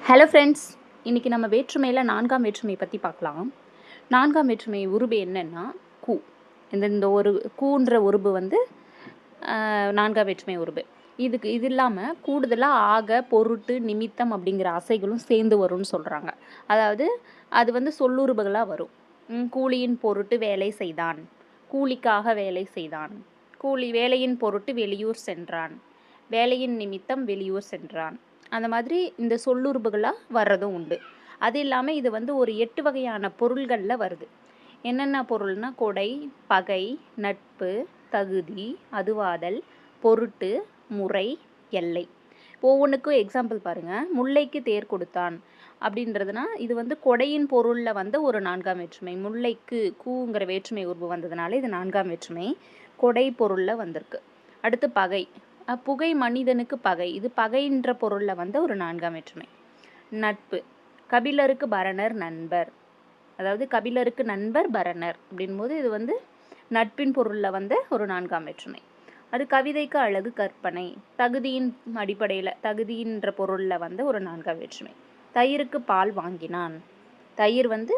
Hello friends, இன்றைக்கி நம்ம வேற்றுமையில் 4ஆம் வேற்றுமை பற்றி பார்க்கலாம். 4ஆம் வேற்றுமை உருபு என்னென்னா கூ. இந்த ஒரு கூன்ற உருபு வந்து 4ஆம் வேற்றுமை உருபு. இது இல்லாமல் கூடுதலாக ஆக, பொருட்டு, நிமித்தம் அப்படிங்கிற அசைகளும் சேர்ந்து வரும்னு சொல்கிறாங்க. அதாவது அது வந்து சொல்லுருபுகளாக வரும். கூலியின் பொருட்டு வேலை செய்தான், கூலிக்காக வேலை செய்தான், வேலையின் பொருட்டு வெளியூர் சென்றான், வேலையின் நிமித்தம் வெளியூர் சென்றான். அந்த மாதிரி இந்த சொல்லுருபுகளாக வர்றதும் உண்டு. அது இல்லாமல் இது வந்து ஒரு 8 வகையான பொருள்களில் வருது. என்னென்ன பொருள்னா கொடை, பகை, நட்பு, தகுதி, அதுவாதல், பொருட்டு, முறை, எல்லை. ஒவ்வொன்றுக்கும் எக்ஸாம்பிள் பாருங்கள். முல்லைக்கு தேர் கொடுத்தான் அப்படின்றதுனா இது வந்து கொடையின் பொருளில் வந்து ஒரு 4ஆம் வேற்றுமை. முல்லைக்கு கூங்கிற வேற்றுமை உருவு வந்ததுனால இது 4ஆம் வேற்றுமை கொடை பொருளில் வந்திருக்கு. அடுத்து பகை, புகை மனிதனுக்கு பகை, இது பகைன்ற பொருளில் வந்து ஒரு 4ஆம் வேற்றுமை. நட்பு, கபிலருக்கு பரணர் நண்பர், அதாவது கபிலருக்கு நண்பர் பரணர் அப்படின்போது இது வந்து நட்பின் பொருளில் வந்து ஒரு 4ஆம் வேற்றுமை. அது கவிதைக்கு அழகு கற்பனை, தகுதியின் அடிப்படையில் தகுதின்ற பொருளில் வந்து ஒரு 4ஆம் வேற்றுமை. தயிருக்கு பால் வாங்கினான், தயிர் வந்து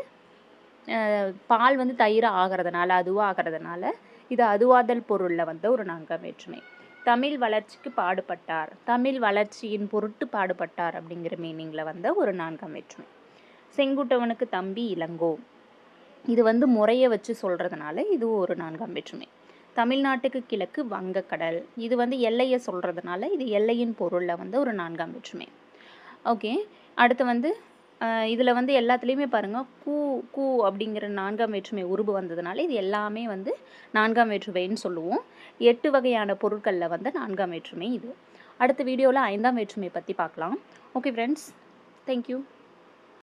பால் வந்து தயிர் ஆகிறதுனால அதுவாக ஆகிறதுனால இது அதுவாதல் பொருளில் வந்து ஒரு 4ஆம் வேற்றுமை. தமிழ் வளர்ச்சிக்கு பாடுபட்டார், தமிழ் வளர்ச்சியின் பொருட்டு பாடுபட்டார் அப்படிங்கிற மீனிங்கில் வந்த ஒரு 4ஆம் வேற்றுமை. செங்குட்டவனுக்கு தம்பி இளங்கோ, இது வந்து முறையை வச்சு சொல்கிறதுனால இது ஒரு 4ஆம் வேற்றுமை. தமிழ்நாட்டுக்கு கிழக்கு வங்கக்கடல், இது வந்து எல்லையை சொல்கிறதுனால இது எல்லையின் பொருளில் வந்து ஒரு 4ஆம் வேற்றுமை. ஓகே, அடுத்து வந்து இதில் வந்து எல்லாத்துலேயுமே பாருங்கள் கூ அப்படிங்கிற 4ஆம் வேற்றுமை உருபு வந்ததுனால இது எல்லாமே வந்து 4ஆம் வேற்றுமைன்னு சொல்லுவோம். 8 வகையான பொருட்களில் வந்து 4ஆம் வேற்றுமை இது. அடுத்த வீடியோவில் 5ஆம் வேற்றுமை பற்றி பார்க்கலாம். Okay friends, thank you.